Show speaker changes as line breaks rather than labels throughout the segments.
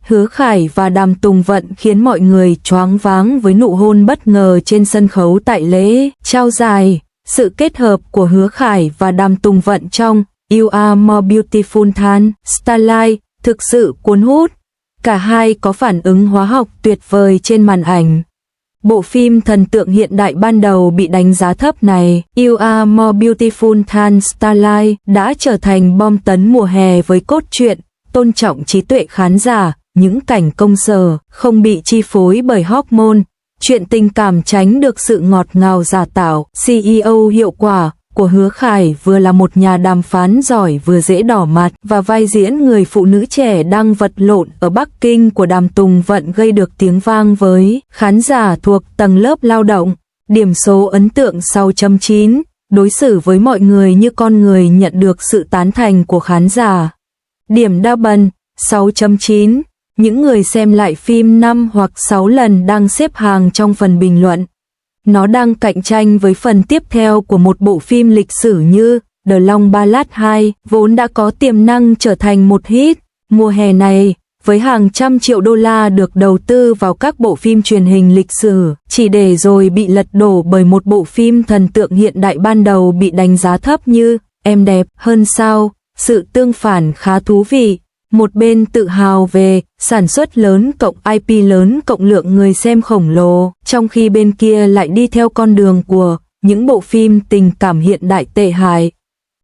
Hứa Khải và Đàm Tùng Vận khiến mọi người choáng váng với nụ hôn bất ngờ trên sân khấu tại lễ trao giải. Sự kết hợp của Hứa Khải và Đàm Tùng Vận trong You Are More Beautiful Than Starlight thực sự cuốn hút. Cả hai có phản ứng hóa học tuyệt vời trên màn ảnh. Bộ phim thần tượng hiện đại ban đầu bị đánh giá thấp này, You Are More Beautiful Than Starlight, đã trở thành bom tấn mùa hè với cốt truyện tôn trọng trí tuệ khán giả, những cảnh công sở không bị chi phối bởi hormone, chuyện tình cảm tránh được sự ngọt ngào giả tạo. CEO hiệu quả của Hứa Khải vừa là một nhà đàm phán giỏi vừa dễ đỏ mặt, và vai diễn người phụ nữ trẻ đang vật lộn ở Bắc Kinh của Đàm Tùng Vận gây được tiếng vang với khán giả thuộc tầng lớp lao động. Điểm số ấn tượng 6.9, đối xử với mọi người như con người, nhận được sự tán thành của khán giả. Điểm đa bần 6.9, những người xem lại phim 5 hoặc 6 lần đang xếp hàng trong phần bình luận. Nó đang cạnh tranh với phần tiếp theo của một bộ phim lịch sử như The Long Ballad 2, vốn đã có tiềm năng trở thành một hit. Mùa hè này, với hàng trăm triệu đô la được đầu tư vào các bộ phim truyền hình lịch sử, chỉ để rồi bị lật đổ bởi một bộ phim thần tượng hiện đại ban đầu bị đánh giá thấp như Em đẹp hơn sao. Sự tương phản khá thú vị. Một bên tự hào về sản xuất lớn cộng IP lớn cộng lượng người xem khổng lồ, trong khi bên kia lại đi theo con đường của những bộ phim tình cảm hiện đại tệ hại.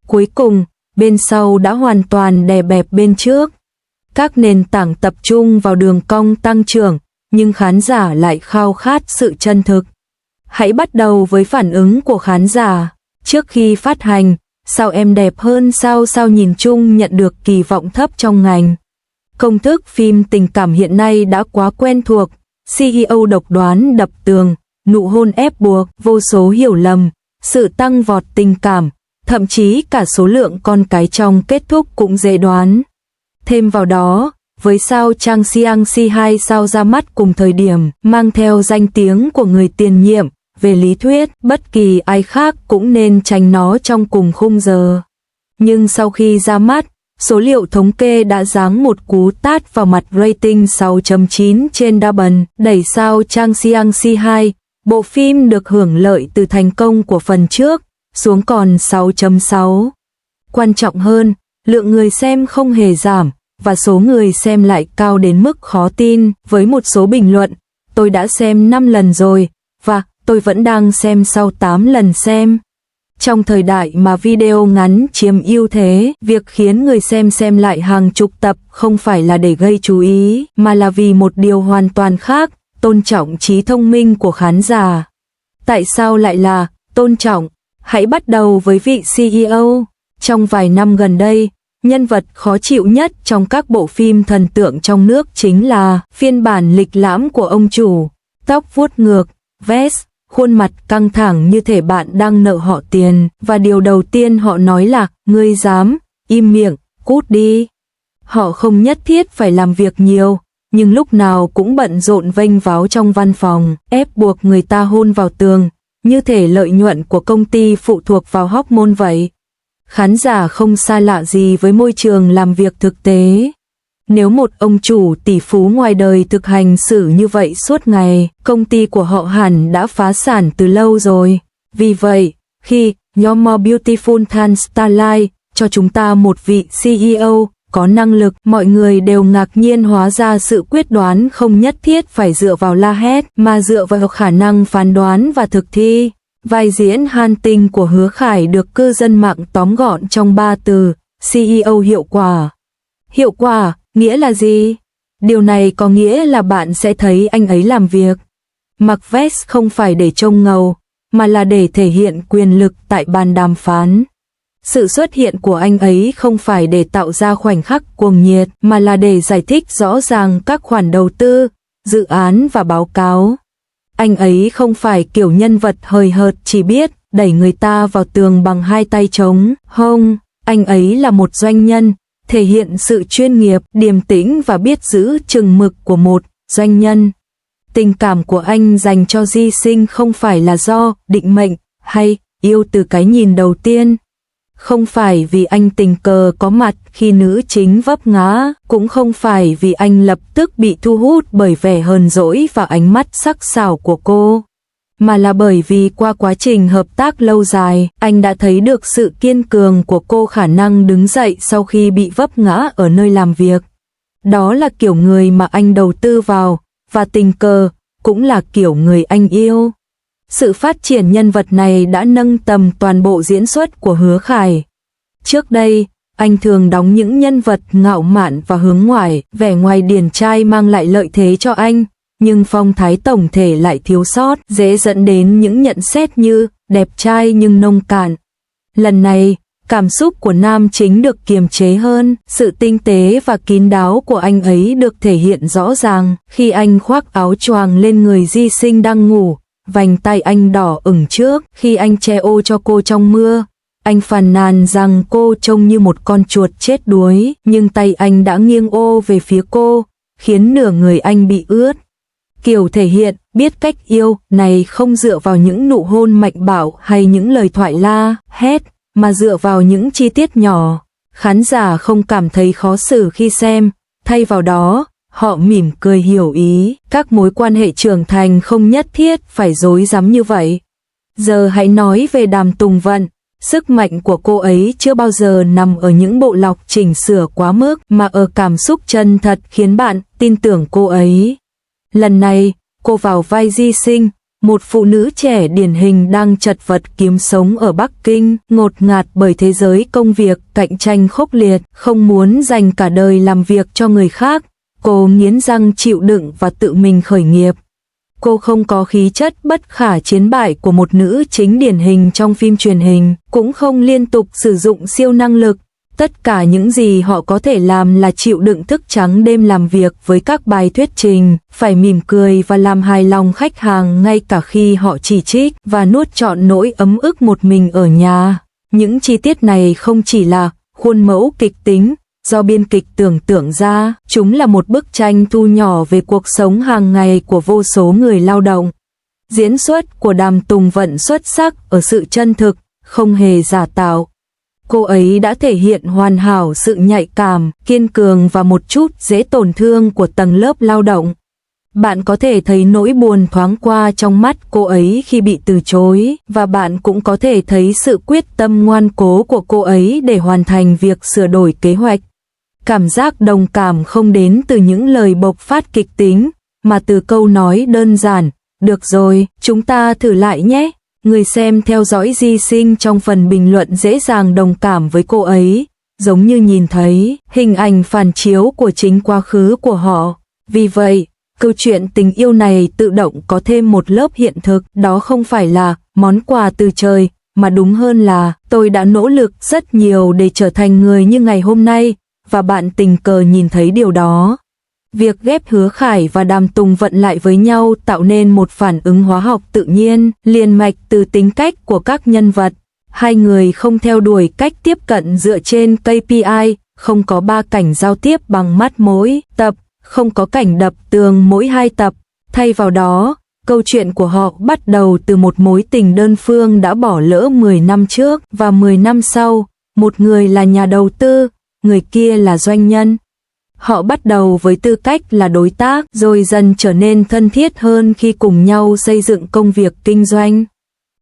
Cuối cùng, bên sau đã hoàn toàn đè bẹp bên trước. Các nền tảng tập trung vào đường cong tăng trưởng, nhưng khán giả lại khao khát sự chân thực. Hãy bắt đầu với phản ứng của khán giả trước khi phát hành. Sao em đẹp hơn sao nhìn chung nhận được kỳ vọng thấp trong ngành. Công thức phim tình cảm hiện nay đã quá quen thuộc, CEO độc đoán đập tường, nụ hôn ép buộc, vô số hiểu lầm, sự tăng vọt tình cảm, thậm chí cả số lượng con cái trong kết thúc cũng dễ đoán. Thêm vào đó, với sao Chang Xiang-si 2 sao ra mắt cùng thời điểm, mang theo danh tiếng của người tiền nhiệm. Về lý thuyết, bất kỳ ai khác cũng nên tránh nó trong cùng khung giờ. Nhưng sau khi ra mắt, số liệu thống kê đã giáng một cú tát vào mặt rating 6.9 trên Douban, đẩy sao Chang Xiang-si 2, bộ phim được hưởng lợi từ thành công của phần trước, xuống còn 6.6. Quan trọng hơn, lượng người xem không hề giảm, và số người xem lại cao đến mức khó tin, với một số bình luận, tôi đã xem 5 lần rồi, và tôi vẫn đang xem sau 8 lần xem. Trong thời đại mà video ngắn chiếm ưu thế, việc khiến người xem lại hàng chục tập không phải là để gây chú ý, mà là vì một điều hoàn toàn khác, tôn trọng trí thông minh của khán giả. Tại sao lại là tôn trọng? Hãy bắt đầu với vị CEO. Trong vài năm gần đây, nhân vật khó chịu nhất trong các bộ phim thần tượng trong nước chính là phiên bản lịch lãm của ông chủ, tóc vuốt ngược, vest, khuôn mặt căng thẳng như thể bạn đang nợ họ tiền, và điều đầu tiên họ nói là, ngươi dám, im miệng, cút đi. Họ không nhất thiết phải làm việc nhiều, nhưng lúc nào cũng bận rộn vênh váo trong văn phòng, ép buộc người ta hôn vào tường, như thể lợi nhuận của công ty phụ thuộc vào hormone vậy. Khán giả không xa lạ gì với môi trường làm việc thực tế. Nếu một ông chủ tỷ phú ngoài đời thực hành xử như vậy suốt ngày, công ty của họ hẳn đã phá sản từ lâu rồi. Vì vậy, khi You're More Beautiful Than Starlight cho chúng ta một vị CEO có năng lực, mọi người đều ngạc nhiên, hóa ra sự quyết đoán không nhất thiết phải dựa vào la hét, mà dựa vào khả năng phán đoán và thực thi. Vai diễn Han Tinh của Hứa Khải được cư dân mạng tóm gọn trong 3 từ, CEO hiệu quả. Hiệu quả nghĩa là gì? Điều này có nghĩa là bạn sẽ thấy anh ấy làm việc. Mặc vest không phải để trông ngầu, mà là để thể hiện quyền lực tại bàn đàm phán. Sự xuất hiện của anh ấy không phải để tạo ra khoảnh khắc cuồng nhiệt, mà là để giải thích rõ ràng các khoản đầu tư, dự án và báo cáo. Anh ấy không phải kiểu nhân vật hời hợt chỉ biết đẩy người ta vào tường bằng hai tay trống. Không, anh ấy là một doanh nhân, thể hiện sự chuyên nghiệp, điềm tĩnh và biết giữ chừng mực của một doanh nhân. Tình cảm của anh dành cho Di Sinh không phải là do định mệnh hay yêu từ cái nhìn đầu tiên. không phải vì anh tình cờ có mặt khi nữ chính vấp ngã, cũng không phải vì anh lập tức bị thu hút bởi vẻ hờn dỗi và ánh mắt sắc sảo của cô, mà là bởi vì qua quá trình hợp tác lâu dài, anh đã thấy được sự kiên cường của cô, khả năng đứng dậy sau khi bị vấp ngã ở nơi làm việc. Đó là kiểu người mà anh đầu tư vào, và tình cờ cũng là kiểu người anh yêu. Sự phát triển nhân vật này đã nâng tầm toàn bộ diễn xuất của Hứa Khải. Trước đây, anh thường đóng những nhân vật ngạo mạn và hướng ngoại, vẻ ngoài điển trai mang lại lợi thế cho anh, nhưng phong thái tổng thể lại thiếu sót, dễ dẫn đến những nhận xét như đẹp trai nhưng nông cạn. Lần này, cảm xúc của nam chính được kiềm chế hơn, sự tinh tế và kín đáo của anh ấy được thể hiện rõ ràng khi anh khoác áo choàng lên người Di Sinh đang ngủ, vành tay anh đỏ ửng trước khi anh che ô cho cô trong mưa. Anh phàn nàn rằng cô trông như một con chuột chết đuối, nhưng tay anh đã nghiêng ô về phía cô, khiến nửa người anh bị ướt. Kiểu thể hiện biết cách yêu này không dựa vào những nụ hôn mạnh bạo hay những lời thoại la hét, mà dựa vào những chi tiết nhỏ. Khán giả không cảm thấy khó xử khi xem, thay vào đó, họ mỉm cười hiểu ý. Các mối quan hệ trưởng thành không nhất thiết phải rối rắm như vậy. Giờ hãy nói về Đàm Tùng Vận. Sức mạnh của cô ấy chưa bao giờ nằm ở những bộ lọc chỉnh sửa quá mức, mà ở cảm xúc chân thật khiến bạn tin tưởng cô ấy. Lần này, cô vào vai Di Sinh, một phụ nữ trẻ điển hình đang chật vật kiếm sống ở Bắc Kinh, ngột ngạt bởi thế giới công việc, cạnh tranh khốc liệt, không muốn dành cả đời làm việc cho người khác. Cô nghiến răng chịu đựng và tự mình khởi nghiệp. Cô không có khí chất bất khả chiến bại của một nữ chính điển hình trong phim truyền hình, cũng không liên tục sử dụng siêu năng lực. Tất cả những gì họ có thể làm là chịu đựng thức trắng đêm làm việc với các bài thuyết trình, phải mỉm cười và làm hài lòng khách hàng ngay cả khi họ chỉ trích, và nuốt trọn nỗi ấm ức một mình ở nhà. Những chi tiết này không chỉ là khuôn mẫu kịch tính do biên kịch tưởng tượng ra, chúng là một bức tranh thu nhỏ về cuộc sống hàng ngày của vô số người lao động. Diễn xuất của Đàm Tùng Vận xuất sắc ở sự chân thực, không hề giả tạo. Cô ấy đã thể hiện hoàn hảo sự nhạy cảm, kiên cường và một chút dễ tổn thương của tầng lớp lao động. Bạn có thể thấy nỗi buồn thoáng qua trong mắt cô ấy khi bị từ chối, và bạn cũng có thể thấy sự quyết tâm ngoan cố của cô ấy để hoàn thành việc sửa đổi kế hoạch. Cảm giác đồng cảm không đến từ những lời bộc phát kịch tính, mà từ câu nói đơn giản, được rồi, chúng ta thử lại nhé. Người xem theo dõi Di Sinh trong phần bình luận dễ dàng đồng cảm với cô ấy, giống như nhìn thấy hình ảnh phản chiếu của chính quá khứ của họ. Vì vậy, câu chuyện tình yêu này tự động có thêm một lớp hiện thực, đó không phải là món quà từ trời, mà đúng hơn là tôi đã nỗ lực rất nhiều để trở thành người như ngày hôm nay, và bạn tình cờ nhìn thấy điều đó. Việc ghép Hứa Khải và Đàm Tùng Vận lại với nhau tạo nên một phản ứng hóa học tự nhiên, liền mạch từ tính cách của các nhân vật. Hai người không theo đuổi cách tiếp cận dựa trên KPI, không có 3 cảnh giao tiếp bằng mắt mỗi tập, không có cảnh đập tường mỗi 2 tập. Thay vào đó, câu chuyện của họ bắt đầu từ một mối tình đơn phương đã bỏ lỡ 10 năm trước, và 10 năm sau, một người là nhà đầu tư, người kia là doanh nhân. Họ bắt đầu với tư cách là đối tác, rồi dần trở nên thân thiết hơn khi cùng nhau xây dựng công việc kinh doanh.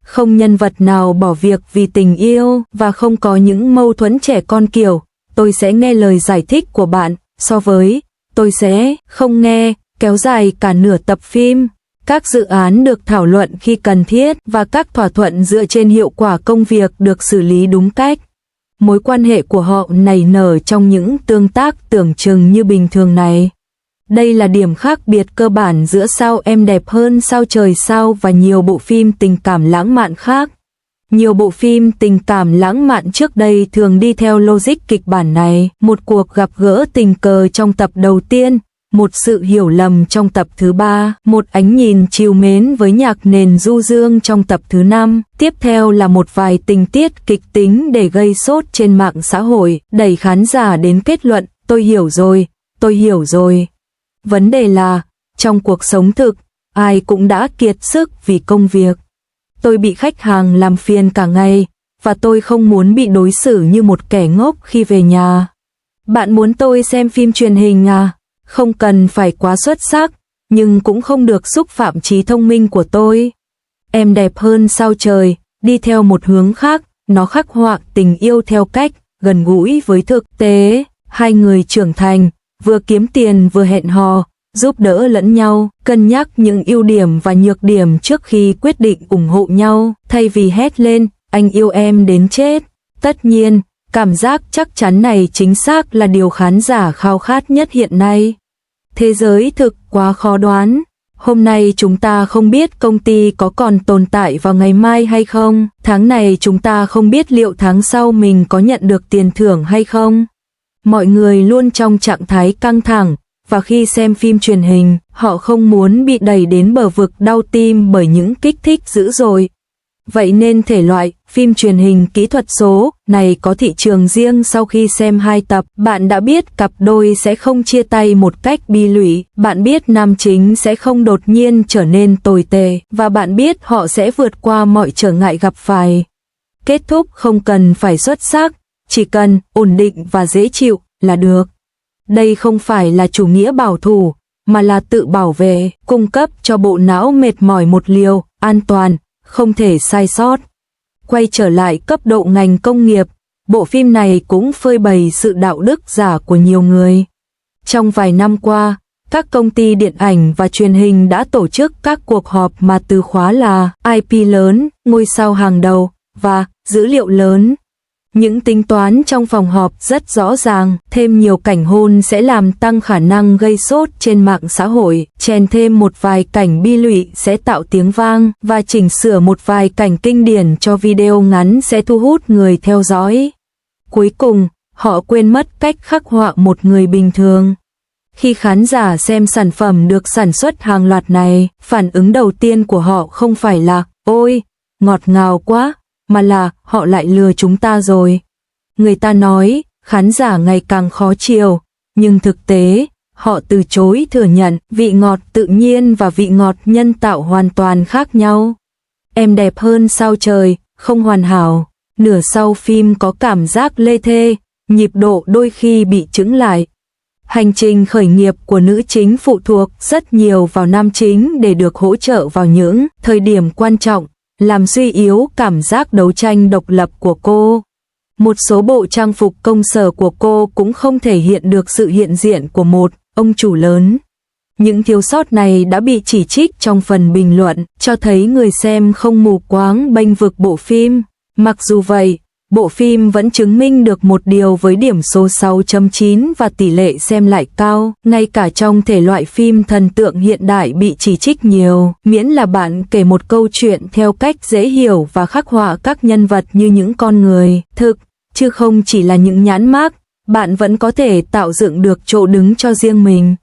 Không nhân vật nào bỏ việc vì tình yêu, và không có những mâu thuẫn trẻ con kiểu tôi sẽ nghe lời giải thích của bạn so với tôi sẽ không nghe, kéo dài cả nửa tập phim. Các dự án được thảo luận khi cần thiết, và các thỏa thuận dựa trên hiệu quả công việc được xử lý đúng cách. Mối quan hệ của họ nảy nở trong những tương tác tưởng chừng như bình thường này. Đây là điểm khác biệt cơ bản giữa Sao Em Đẹp Hơn Sao Trời Sao và nhiều bộ phim tình cảm lãng mạn khác. Nhiều bộ phim tình cảm lãng mạn trước đây thường đi theo logic kịch bản này, một cuộc gặp gỡ tình cờ trong tập đầu tiên, một sự hiểu lầm trong tập thứ 3, một ánh nhìn trìu mến với nhạc nền du dương trong tập thứ 5, tiếp theo là một vài tình tiết kịch tính để gây sốt trên mạng xã hội, đẩy khán giả đến kết luận, tôi hiểu rồi, tôi hiểu rồi. Vấn đề là, trong cuộc sống thực, ai cũng đã kiệt sức vì công việc. Tôi bị khách hàng làm phiền cả ngày, và tôi không muốn bị đối xử như một kẻ ngốc khi về nhà. Bạn muốn tôi xem phim truyền hình à? Không cần phải quá xuất sắc, nhưng cũng không được xúc phạm trí thông minh của tôi. Em đẹp hơn sao trời, đi theo một hướng khác, nó khắc họa tình yêu theo cách gần gũi với thực tế. Hai người trưởng thành, vừa kiếm tiền vừa hẹn hò, giúp đỡ lẫn nhau, cân nhắc những ưu điểm và nhược điểm trước khi quyết định ủng hộ nhau, thay vì hét lên, anh yêu em đến chết. Tất nhiên, cảm giác chắc chắn này chính xác là điều khán giả khao khát nhất hiện nay. Thế giới thực quá khó đoán. Hôm nay chúng ta không biết công ty có còn tồn tại vào ngày mai hay không, tháng này chúng ta không biết liệu tháng sau mình có nhận được tiền thưởng hay không. Mọi người luôn trong trạng thái căng thẳng, và khi xem phim truyền hình, họ không muốn bị đẩy đến bờ vực đau tim bởi những kích thích dữ dội. Vậy nên thể loại phim truyền hình kỹ thuật số này có thị trường riêng. Sau khi xem 2 tập, bạn đã biết cặp đôi sẽ không chia tay một cách bi lụy, bạn biết nam chính sẽ không đột nhiên trở nên tồi tệ, và bạn biết họ sẽ vượt qua mọi trở ngại gặp phải. Kết thúc không cần phải xuất sắc, chỉ cần ổn định và dễ chịu là được. Đây không phải là chủ nghĩa bảo thủ, mà là tự bảo vệ, cung cấp cho bộ não mệt mỏi một liều an toàn, không thể sai sót. Quay trở lại cấp độ ngành công nghiệp, bộ phim này cũng phơi bày sự đạo đức giả của nhiều người. Trong vài năm qua, các công ty điện ảnh và truyền hình đã tổ chức các cuộc họp mà từ khóa là IP lớn, ngôi sao hàng đầu và dữ liệu lớn. Những tính toán trong phòng họp rất rõ ràng, thêm nhiều cảnh hôn sẽ làm tăng khả năng gây sốt trên mạng xã hội, chèn thêm một vài cảnh bi lụy sẽ tạo tiếng vang, và chỉnh sửa một vài cảnh kinh điển cho video ngắn sẽ thu hút người theo dõi. Cuối cùng, họ quên mất cách khắc họa một người bình thường. Khi khán giả xem sản phẩm được sản xuất hàng loạt này, phản ứng đầu tiên của họ không phải là ôi, ngọt ngào quá, mà là họ lại lừa chúng ta rồi. Người ta nói khán giả ngày càng khó chiều, nhưng thực tế, họ từ chối thừa nhận vị ngọt tự nhiên và vị ngọt nhân tạo hoàn toàn khác nhau. Em đẹp hơn sao trời, không hoàn hảo. Nửa sau phim có cảm giác lê thê, nhịp độ đôi khi bị chững lại. Hành trình khởi nghiệp của nữ chính phụ thuộc rất nhiều vào nam chính để được hỗ trợ vào những thời điểm quan trọng, làm suy yếu cảm giác đấu tranh độc lập của cô. Một số bộ trang phục công sở của cô cũng không thể hiện được sự hiện diện của một ông chủ lớn. Những thiếu sót này đã bị chỉ trích trong phần bình luận, cho thấy người xem không mù quáng bênh vực bộ phim. Mặc dù vậy, bộ phim vẫn chứng minh được một điều với điểm số 6.9 và tỷ lệ xem lại cao, ngay cả trong thể loại phim thần tượng hiện đại bị chỉ trích nhiều, miễn là bạn kể một câu chuyện theo cách dễ hiểu và khắc họa các nhân vật như những con người thực, chứ không chỉ là những nhãn mác, bạn vẫn có thể tạo dựng được chỗ đứng cho riêng mình.